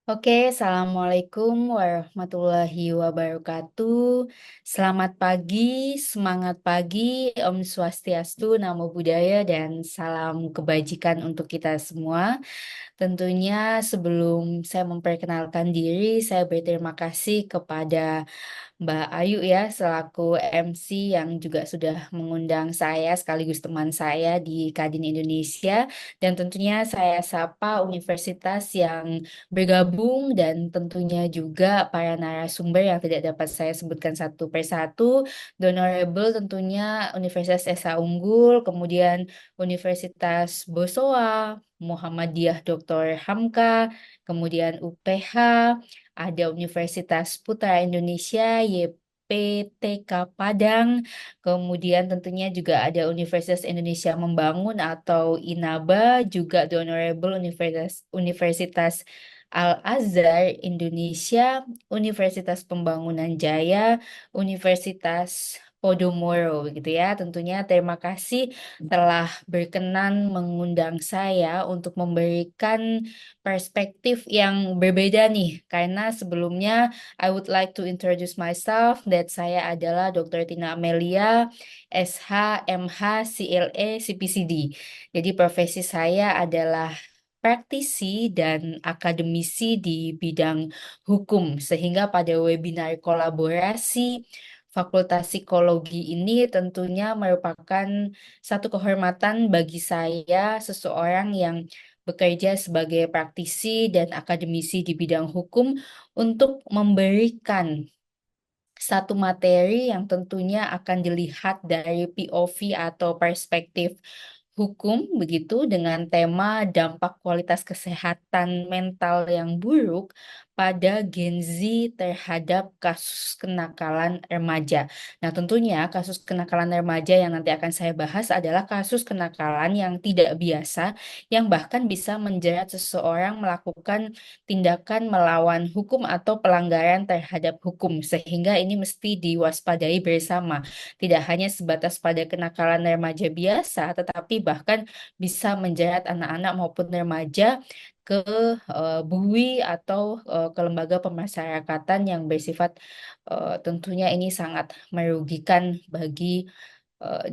Oke, Assalamualaikum warahmatullahi wabarakatuh. Selamat pagi, semangat pagi, Om Swastiastu, Namo Buddhaya, dan salam kebajikan untuk kita semua. Tentunya sebelum saya memperkenalkan diri, saya berterima kasih kepada Mbak Ayu ya selaku MC yang juga sudah mengundang saya sekaligus teman saya di Kadin Indonesia, dan tentunya saya sapa universitas yang bergabung dan tentunya juga para narasumber yang tidak dapat saya sebutkan satu persatu. The Honorable tentunya Universitas Esa Unggul, kemudian Universitas Bosowa, Muhammadiyah Dr. Hamka, kemudian UPH, ada Universitas Putra Indonesia YPTK Padang, kemudian tentunya juga ada Universitas Indonesia Membangun atau INABA, juga The Honorable Universitas Al-Azhar Indonesia, Universitas Pembangunan Jaya, Universitas Podomoro gitu ya. Tentunya terima kasih telah berkenan mengundang saya untuk memberikan perspektif yang berbeda nih. Karena sebelumnya I would like to introduce myself that saya adalah Dr. Tina Amelia, SH, MH, CLE, CPCD. Jadi profesi saya adalah praktisi dan akademisi di bidang hukum, sehingga pada webinar kolaborasi Fakultas Psikologi ini tentunya merupakan satu kehormatan bagi saya, seseorang yang bekerja sebagai praktisi dan akademisi di bidang hukum, untuk memberikan satu materi yang tentunya akan dilihat dari POV atau perspektif hukum begitu, dengan tema dampak kualitas kesehatan mental yang buruk pada Gen Z terhadap kasus kenakalan remaja. Nah, tentunya kasus kenakalan remaja yang nanti akan saya bahas adalah kasus kenakalan yang tidak biasa, yang bahkan bisa menjerat seseorang melakukan tindakan melawan hukum atau pelanggaran terhadap hukum, sehingga ini mesti diwaspadai bersama. Tidak hanya sebatas pada kenakalan remaja biasa, tetapi bahkan bisa menjerat anak-anak maupun remaja ke BUI atau ke lembaga pemasyarakatan yang bersifat, tentunya ini sangat merugikan bagi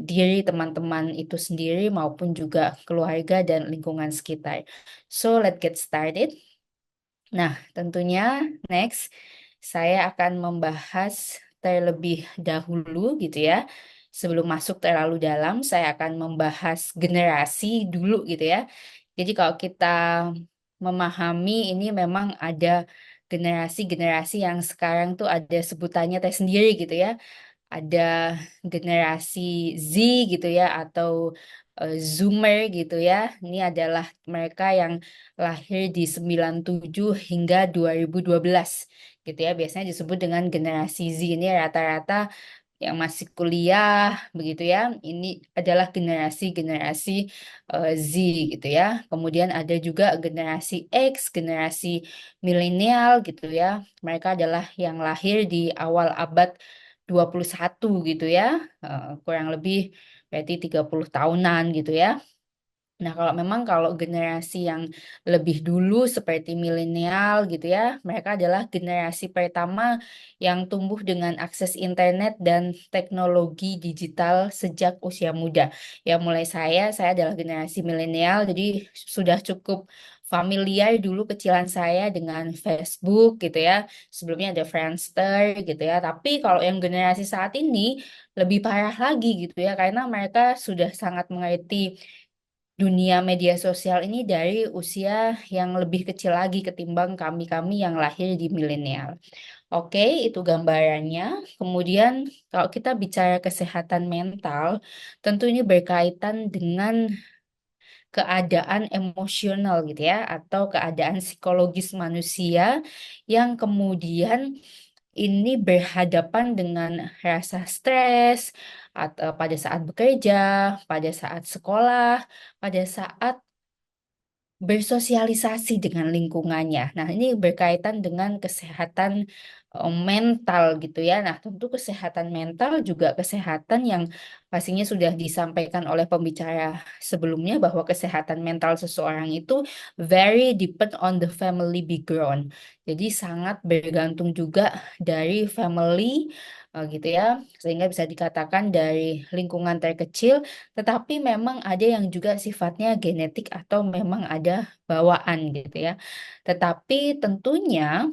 diri teman-teman itu sendiri maupun juga keluarga dan lingkungan sekitar. So, let's get started. Nah, tentunya next saya akan membahas terlebih dahulu gitu ya. Sebelum masuk terlalu dalam, saya akan membahas generasi dulu gitu ya. Jadi kalau kita memahami ini, memang ada generasi-generasi yang sekarang tuh ada sebutannya tersendiri gitu ya. Ada generasi Z gitu ya, atau Zoomer gitu ya. Ini adalah mereka yang lahir di 97 hingga 2012 gitu ya. Biasanya disebut dengan generasi Z. Ini rata-rata yang masih kuliah begitu ya. Ini adalah generasi-generasi Z gitu ya. Kemudian ada juga generasi X, generasi milenial gitu ya. Mereka adalah yang lahir di awal abad 21 gitu ya. Kurang lebih berarti 30 tahunan gitu ya. Nah, kalau generasi yang lebih dulu seperti milenial gitu ya, mereka adalah generasi pertama yang tumbuh dengan akses internet dan teknologi digital sejak usia muda. Ya, mulai saya adalah generasi milenial, jadi sudah cukup familiar dulu kecilan saya dengan Facebook gitu ya. Sebelumnya ada Friendster gitu ya. Tapi kalau yang generasi saat ini lebih parah lagi gitu ya, karena mereka sudah sangat mengerti dunia media sosial ini dari usia yang lebih kecil lagi ketimbang kami-kami yang lahir di milenial. Oke, itu gambarannya. Kemudian kalau kita bicara kesehatan mental, tentu ini berkaitan dengan keadaan emosional gitu ya, atau keadaan psikologis manusia yang kemudian ini berhadapan dengan rasa stres atau pada saat bekerja, pada saat sekolah, pada saat bersosialisasi dengan lingkungannya. Nah, ini berkaitan dengan kesehatan mental gitu ya. Nah, tentu kesehatan mental juga kesehatan yang pastinya sudah disampaikan oleh pembicara sebelumnya bahwa kesehatan mental seseorang itu very depend on the family background. Jadi sangat bergantung juga dari family gitu ya, sehingga bisa dikatakan dari lingkungan terkecil, tetapi memang ada yang juga sifatnya genetik atau memang ada bawaan gitu ya. Tetapi tentunya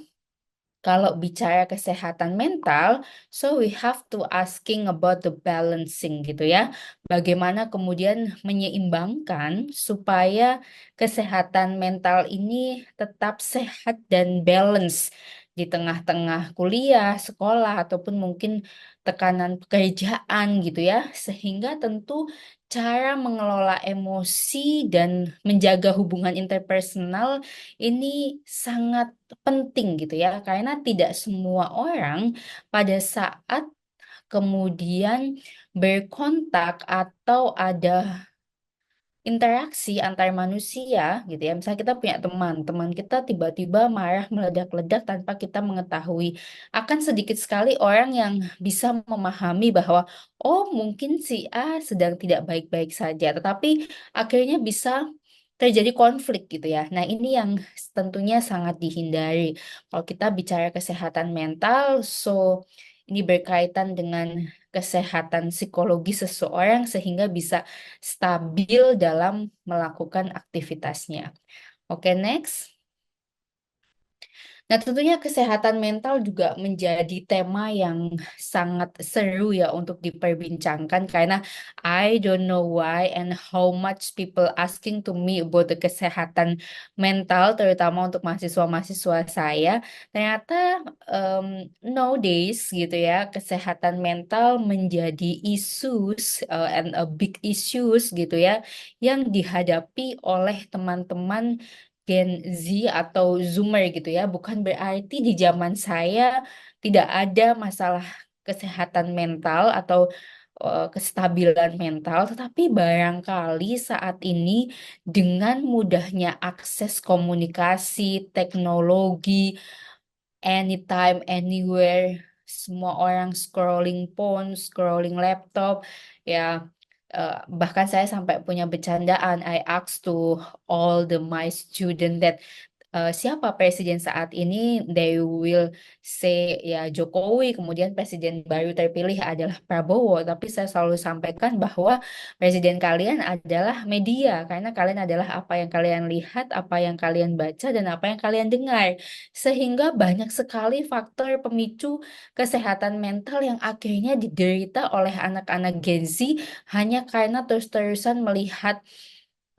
kalau bicara kesehatan mental, so we have to asking about the balancing gitu ya. Bagaimana kemudian menyeimbangkan supaya kesehatan mental ini tetap sehat dan balance di tengah-tengah kuliah, sekolah, ataupun mungkin tekanan pekerjaan gitu ya. Sehingga tentu cara mengelola emosi dan menjaga hubungan interpersonal ini sangat penting gitu ya, karena tidak semua orang pada saat kemudian berkontak atau ada interaksi antar manusia gitu ya. Misalnya kita punya teman, teman kita tiba-tiba marah meledak-ledak tanpa kita mengetahui. Akan sedikit sekali orang yang bisa memahami bahwa oh mungkin si A sedang tidak baik-baik saja, tetapi akhirnya bisa terjadi konflik gitu ya. Nah, ini yang tentunya sangat dihindari. Kalau kita bicara kesehatan mental, so ini berkaitan dengan kesehatan psikologi seseorang sehingga bisa stabil dalam melakukan aktivitasnya. Oke, next. Nah, tentunya kesehatan mental juga menjadi tema yang sangat seru ya untuk diperbincangkan karena I don't know why and how much people asking to me about the kesehatan mental terutama untuk mahasiswa-mahasiswa saya. Ternyata um, nowadays gitu ya, kesehatan mental menjadi issues and a big issues gitu ya yang dihadapi oleh teman-teman Gen Z atau Zoomer gitu ya. Bukan berarti di zaman saya tidak ada masalah kesehatan mental atau kestabilan mental, tetapi barangkali saat ini dengan mudahnya akses komunikasi, teknologi, anytime, anywhere, semua orang scrolling phone, scrolling laptop, ya bahkan saya sampai punya bercandaan, I asked to all my student that siapa presiden saat ini, they will say ya Jokowi, kemudian presiden baru terpilih adalah Prabowo. Tapi saya selalu sampaikan bahwa presiden kalian adalah media, karena kalian adalah apa yang kalian lihat, apa yang kalian baca, dan apa yang kalian dengar. Sehingga banyak sekali faktor pemicu kesehatan mental yang akhirnya diderita oleh anak-anak Gen Z hanya karena terus-terusan melihat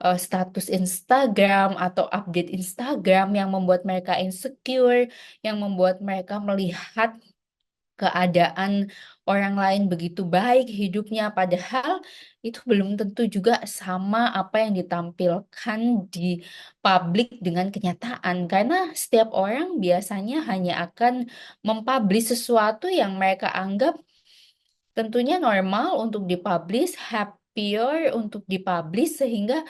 status Instagram atau update Instagram yang membuat mereka insecure, yang membuat mereka melihat keadaan orang lain begitu baik hidupnya, padahal itu belum tentu juga sama apa yang ditampilkan di publik dengan kenyataan, karena setiap orang biasanya hanya akan mempublish sesuatu yang mereka anggap tentunya normal untuk dipublish, happier untuk dipublish, sehingga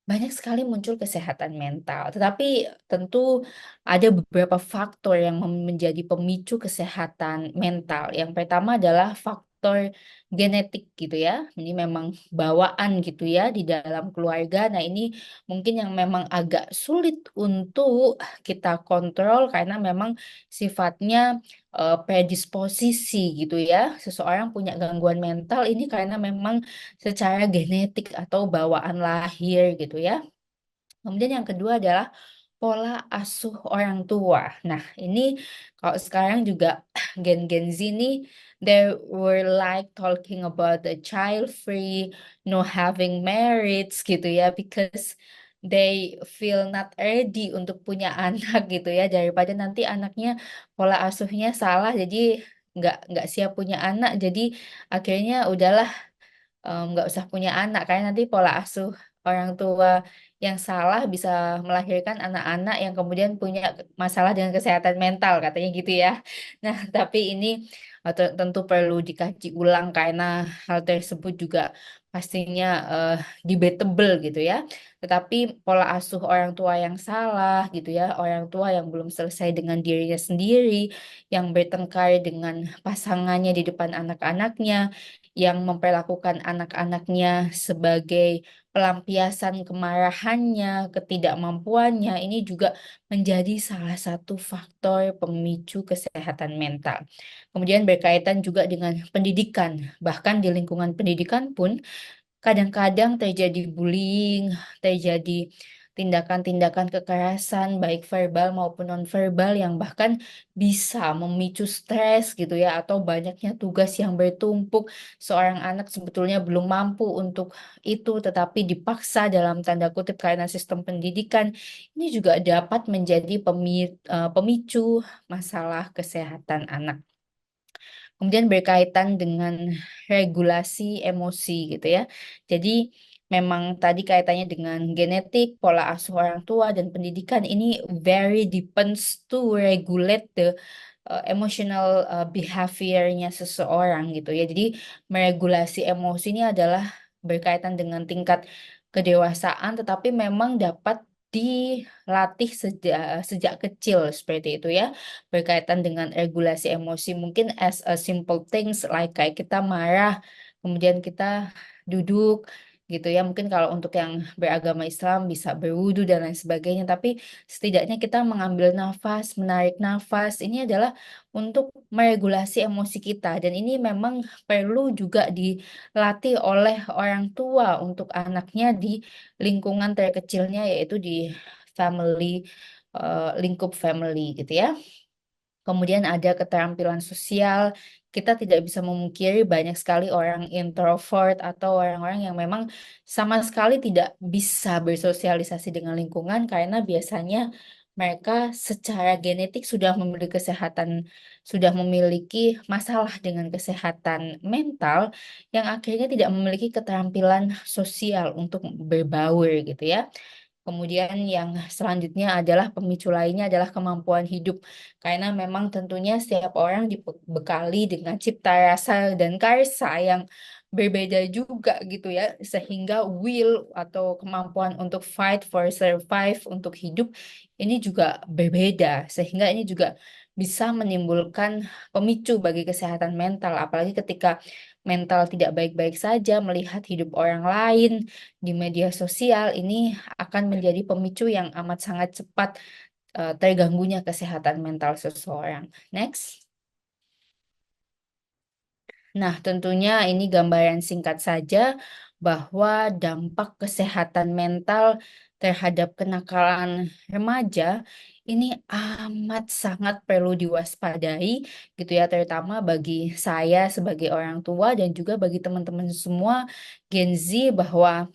banyak sekali muncul kesehatan mental. Tetapi tentu ada beberapa faktor yang menjadi pemicu kesehatan mental. Yang pertama adalah faktor genetik gitu ya. Ini memang bawaan gitu ya di dalam keluarga. Nah, ini mungkin yang memang agak sulit untuk kita kontrol karena memang sifatnya predisposisi gitu ya. Seseorang punya gangguan mental ini karena memang secara genetik atau bawaan lahir gitu ya. Kemudian yang kedua adalah pola asuh orang tua. Nah, ini kalau sekarang juga gen-gen Z ini they were like talking about the child free, no having marriage gitu ya, because they feel not ready untuk punya anak gitu ya, daripada nanti anaknya pola asuhnya salah jadi nggak siap punya anak, jadi akhirnya udahlah nggak usah punya anak karena nanti pola asuh orang tua yang salah bisa melahirkan anak-anak yang kemudian punya masalah dengan kesehatan mental katanya gitu ya. Nah, tapi ini tentu perlu dikaji ulang karena hal tersebut juga pastinya debatable gitu ya. Tetapi pola asuh orang tua yang salah gitu ya, orang tua yang belum selesai dengan dirinya sendiri, yang bertengkar dengan pasangannya di depan anak-anaknya, yang memperlakukan anak-anaknya sebagai pelampiasan kemarahannya, ketidakmampuannya, ini juga menjadi salah satu faktor pemicu kesehatan mental. Kemudian berkaitan juga dengan pendidikan, bahkan di lingkungan pendidikan pun kadang-kadang terjadi bullying, terjadi tindakan-tindakan kekerasan, baik verbal maupun nonverbal yang bahkan bisa memicu stres gitu ya, atau banyaknya tugas yang bertumpuk. Seorang anak sebetulnya belum mampu untuk itu, tetapi dipaksa dalam tanda kutip karena sistem pendidikan. Ini juga dapat menjadi pemicu masalah kesehatan anak. Kemudian berkaitan dengan regulasi emosi gitu ya. Jadi memang tadi kaitannya dengan genetik, pola asuh orang tua dan pendidikan ini very depends to regulate the emotional behaviornya seseorang gitu ya. Jadi meregulasi emosi ini adalah berkaitan dengan tingkat kedewasaan, tetapi memang dapat dilatih sejak sejak kecil seperti itu ya. Berkaitan dengan regulasi emosi mungkin as a simple things like kayak kita marah, kemudian kita duduk gitu ya. Mungkin kalau untuk yang beragama Islam bisa berwudu dan lain sebagainya, tapi setidaknya kita mengambil nafas, menarik nafas, ini adalah untuk meregulasi emosi kita. Dan ini memang perlu juga dilatih oleh orang tua untuk anaknya di lingkungan terkecilnya, yaitu di family, lingkup family gitu ya. Kemudian ada keterampilan sosial. Kita tidak bisa memungkiri banyak sekali orang introvert atau orang-orang yang memang sama sekali tidak bisa bersosialisasi dengan lingkungan karena biasanya mereka secara genetik sudah memiliki sudah memiliki masalah dengan kesehatan mental yang akhirnya tidak memiliki keterampilan sosial untuk berbaur gitu ya. Kemudian yang selanjutnya adalah pemicu lainnya adalah kemampuan hidup. Karena memang tentunya setiap orang dibekali dengan cipta rasa dan karsa yang berbeda juga gitu ya. Sehingga will atau kemampuan untuk fight for survive, untuk hidup ini juga berbeda. Sehingga ini juga bisa menimbulkan pemicu bagi kesehatan mental. Apalagi ketika mental tidak baik-baik saja, melihat hidup orang lain di media sosial ini akan menjadi pemicu yang amat sangat cepat terganggunya kesehatan mental seseorang. Next. Nah, tentunya ini gambaran singkat saja bahwa dampak kesehatan mental terhadap kenakalan remaja ini amat sangat perlu diwaspadai gitu ya, terutama bagi saya sebagai orang tua dan juga bagi teman-teman semua Gen Z bahwa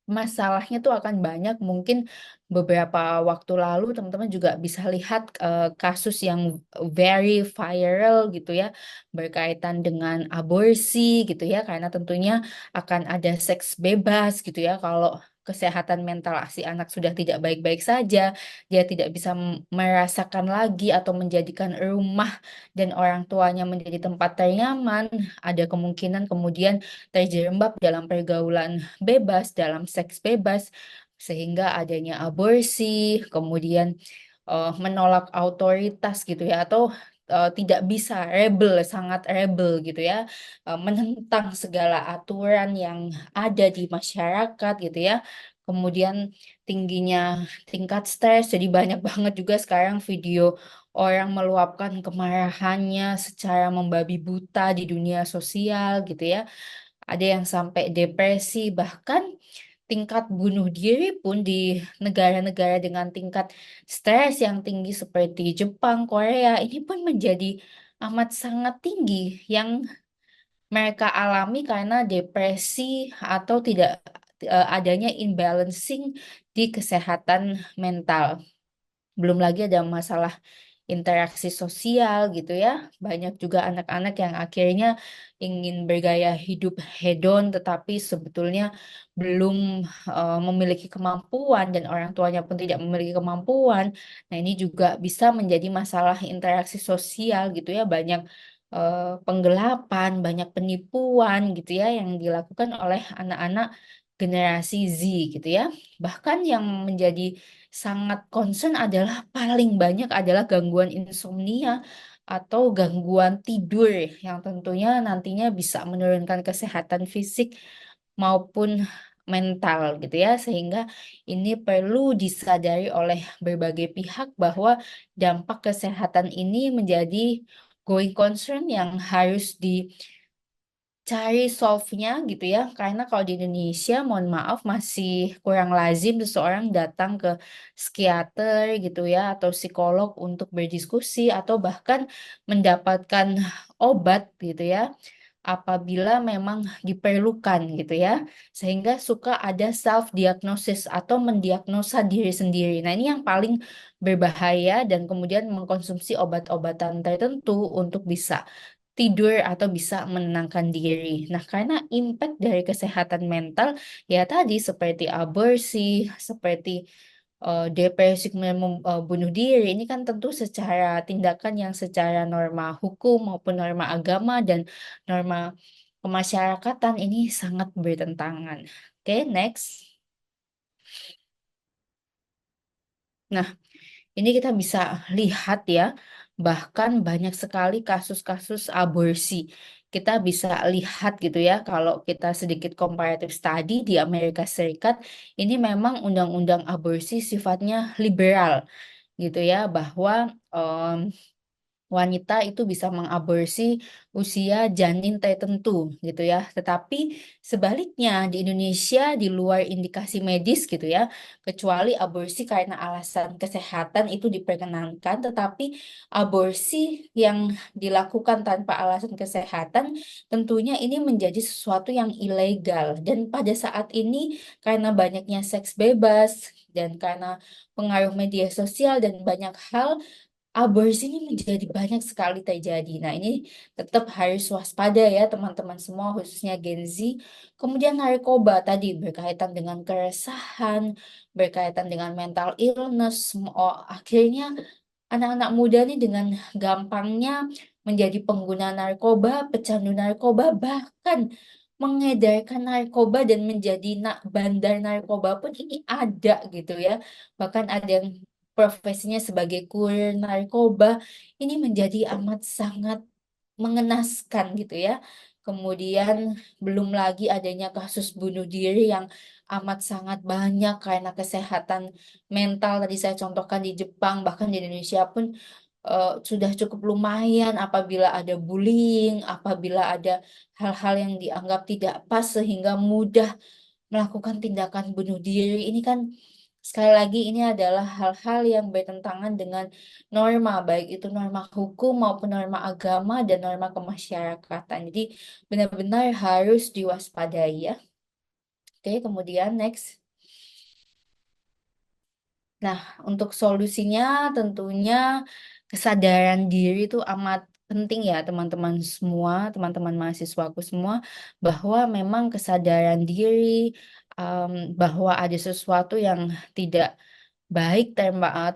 masalahnya tuh akan banyak. Mungkin beberapa waktu lalu teman-teman juga bisa lihat kasus yang very viral gitu ya, berkaitan dengan aborsi gitu ya, karena tentunya akan ada seks bebas gitu ya kalau kesehatan mental si anak sudah tidak baik-baik saja, dia tidak bisa merasakan lagi atau menjadikan rumah dan orang tuanya menjadi tempat ternyaman, ada kemungkinan kemudian terjerembab dalam pergaulan bebas, dalam seks bebas, sehingga adanya aborsi, kemudian menolak otoritas gitu ya, atau tidak bisa rebel, sangat rebel gitu ya, menentang segala aturan yang ada di masyarakat gitu ya. Kemudian tingginya tingkat stres, jadi banyak banget juga sekarang video orang meluapkan kemarahannya secara membabi buta di dunia sosial gitu ya. Ada yang sampai depresi, bahkan tingkat bunuh diri pun di negara-negara dengan tingkat stres yang tinggi seperti Jepang, Korea, ini pun menjadi amat sangat tinggi yang mereka alami karena depresi atau tidak adanya imbalancing di kesehatan mental. Belum lagi ada masalah interaksi sosial gitu ya. Banyak juga anak-anak yang akhirnya ingin bergaya hidup hedon tetapi sebetulnya belum memiliki kemampuan dan orang tuanya pun tidak memiliki kemampuan. Nah, ini juga bisa menjadi masalah interaksi sosial gitu ya. Banyak penggelapan, banyak penipuan gitu ya yang dilakukan oleh anak-anak generasi Z gitu ya. Bahkan yang menjadi sangat concern adalah paling banyak adalah gangguan insomnia atau gangguan tidur yang tentunya nantinya bisa menurunkan kesehatan fisik maupun mental gitu ya. Sehingga ini perlu disadari oleh berbagai pihak bahwa dampak kesehatan ini menjadi going concern yang harus dicari solve-nya gitu ya. Karena kalau di Indonesia, mohon maaf, masih kurang lazim seseorang datang ke psikiater gitu ya, atau psikolog untuk berdiskusi, atau bahkan mendapatkan obat gitu ya, apabila memang diperlukan gitu ya. Sehingga suka ada self diagnosis atau mendiagnosa diri sendiri. Nah, ini yang paling berbahaya dan kemudian mengkonsumsi obat-obatan tertentu untuk bisa tidur atau bisa menenangkan diri. Nah, karena impact dari kesehatan mental ya tadi seperti aborsi, seperti depresi kemudian bunuh diri ini kan tentu secara tindakan yang secara norma hukum maupun norma agama dan norma kemasyarakatan ini sangat bertentangan. Oke, next. Nah, ini kita bisa lihat ya, bahkan banyak sekali kasus-kasus aborsi. Kita bisa lihat gitu ya, kalau kita sedikit comparative study di Amerika Serikat, ini memang undang-undang aborsi sifatnya liberal gitu ya, bahwa wanita itu bisa mengaborsi usia janin tertentu gitu ya. Tetapi sebaliknya di Indonesia di luar indikasi medis gitu ya, kecuali aborsi karena alasan kesehatan itu diperkenankan, tetapi aborsi yang dilakukan tanpa alasan kesehatan tentunya ini menjadi sesuatu yang ilegal. Dan pada saat ini karena banyaknya seks bebas dan karena pengaruh media sosial dan banyak hal aborsi ini menjadi banyak sekali terjadi. Nah, ini tetap harus waspada ya teman-teman semua, khususnya Gen Z. Kemudian narkoba tadi berkaitan dengan keresahan, berkaitan dengan mental illness. Akhirnya anak-anak muda ini dengan gampangnya menjadi pengguna narkoba, pecandu narkoba, bahkan mengedarkan narkoba dan menjadi bandar narkoba pun ini ada gitu ya. Bahkan ada yang profesinya sebagai kurir narkoba. Ini menjadi amat sangat mengenaskan gitu ya. Kemudian belum lagi adanya kasus bunuh diri yang amat sangat banyak karena kesehatan mental tadi saya contohkan di Jepang, bahkan di Indonesia pun sudah cukup lumayan apabila ada bullying, apabila ada hal-hal yang dianggap tidak pas sehingga mudah melakukan tindakan bunuh diri. Ini kan sekali lagi ini adalah hal-hal yang bertentangan dengan norma, baik itu norma hukum maupun norma agama dan norma kemasyarakatan. Jadi benar-benar harus diwaspadai ya. Oke, kemudian next. Nah, untuk solusinya tentunya kesadaran diri itu amat penting ya teman-teman semua, teman-teman mahasiswaku semua, bahwa memang kesadaran diri em, bahwa ada sesuatu yang tidak baik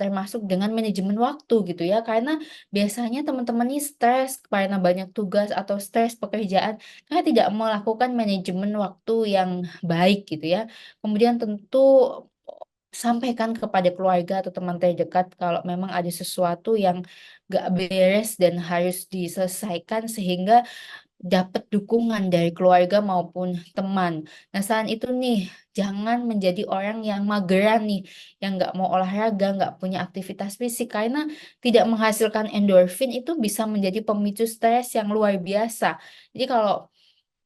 termasuk dengan manajemen waktu gitu ya. Karena biasanya teman-teman ini stres karena banyak tugas atau stres pekerjaan karena tidak melakukan manajemen waktu yang baik gitu ya. Kemudian tentu sampaikan kepada keluarga atau teman terdekat kalau memang ada sesuatu yang gak beres dan harus diselesaikan sehingga dapat dukungan dari keluarga maupun teman. Nah, saat itu nih, jangan menjadi orang yang mageran nih, yang nggak mau olahraga, nggak punya aktivitas fisik, karena tidak menghasilkan endorfin itu bisa menjadi pemicu stres yang luar biasa. Jadi kalau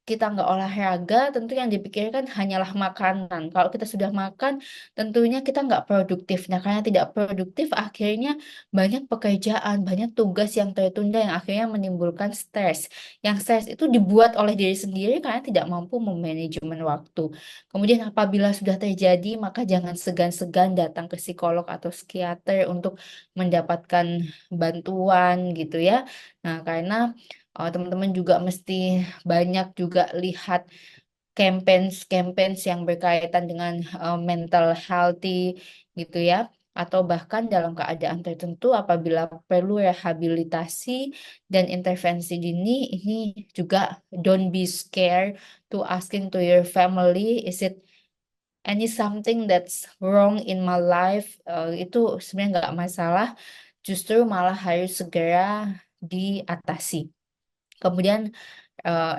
kita nggak olahraga, tentu yang dipikirkan hanyalah makanan. Kalau kita sudah makan, tentunya kita nggak produktif. Nah, karena tidak produktif, akhirnya banyak pekerjaan, banyak tugas yang tertunda yang akhirnya menimbulkan stres. Yang stres itu dibuat oleh diri sendiri karena tidak mampu memanajemen waktu. Kemudian apabila sudah terjadi, maka jangan segan-segan datang ke psikolog atau psikiater untuk mendapatkan bantuan gitu ya. Nah, karena teman-teman juga mesti banyak juga lihat campaigns-campaigns yang berkaitan dengan mental healthy gitu ya. atau bahkan dalam keadaan tertentu apabila perlu rehabilitasi dan intervensi dini, ini juga don't be scared to asking to your family, is it any something that's wrong in my life? Itu sebenarnya nggak masalah, justru malah harus segera diatasi. Kemudian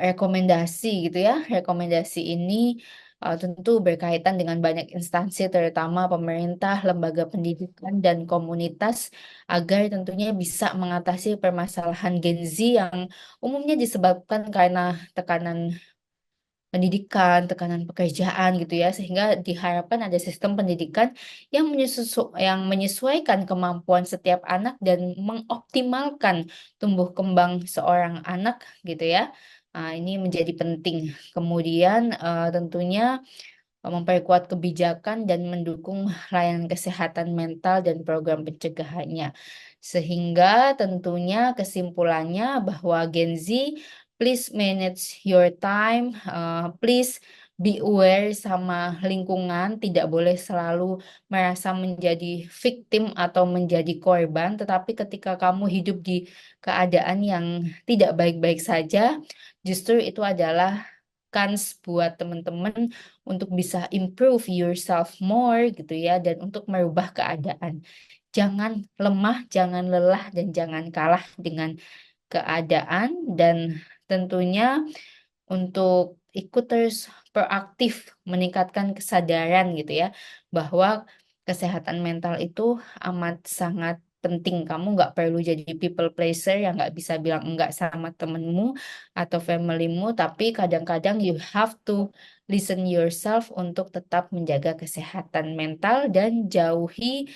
rekomendasi gitu ya. Rekomendasi ini tentu berkaitan dengan banyak instansi, terutama pemerintah, lembaga pendidikan, dan komunitas, agar tentunya bisa mengatasi permasalahan Gen Z yang umumnya disebabkan karena tekanan pendidikan, tekanan pekerjaan gitu ya, sehingga diharapkan ada sistem pendidikan yang menyesuaikan kemampuan setiap anak dan mengoptimalkan tumbuh kembang seorang anak gitu ya. Nah, ini menjadi penting. Kemudian tentunya memperkuat kebijakan dan mendukung layanan kesehatan mental dan program pencegahannya. Sehingga tentunya kesimpulannya bahwa Gen Z, please manage your time, please be aware sama lingkungan, tidak boleh selalu merasa menjadi victim atau menjadi korban, tetapi ketika kamu hidup di keadaan yang tidak baik-baik saja, justru itu adalah kans buat teman-teman untuk bisa improve yourself more gitu ya, dan untuk merubah keadaan. Jangan lemah, jangan lelah, dan jangan kalah dengan keadaan, dan tentunya untuk ikut terus proaktif meningkatkan kesadaran gitu ya, bahwa kesehatan mental itu amat sangat penting. Kamu nggak perlu jadi people pleaser yang nggak bisa bilang enggak sama temenmu atau familymu, tapi kadang-kadang you have to listen yourself untuk tetap menjaga kesehatan mental dan jauhi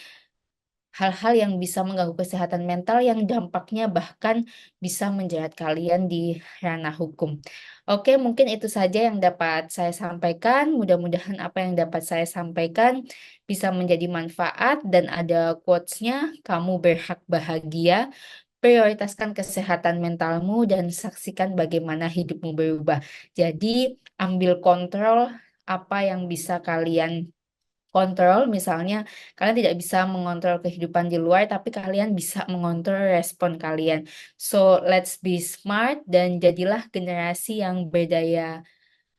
hal-hal yang bisa mengganggu kesehatan mental yang dampaknya bahkan bisa menjerat kalian di ranah hukum. Oke, mungkin itu saja yang dapat saya sampaikan. Mudah-mudahan apa yang dapat saya sampaikan bisa menjadi manfaat dan ada quotes-nya, kamu berhak bahagia, prioritaskan kesehatan mentalmu dan saksikan bagaimana hidupmu berubah. Jadi, ambil kontrol apa yang bisa kalian kontrol, misalnya kalian tidak bisa mengontrol kehidupan di luar, tapi kalian bisa mengontrol respon kalian. So, let's be smart dan jadilah generasi yang berdaya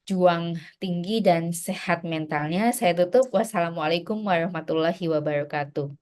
juang tinggi dan sehat mentalnya. Saya tutup. Wassalamualaikum warahmatullahi wabarakatuh.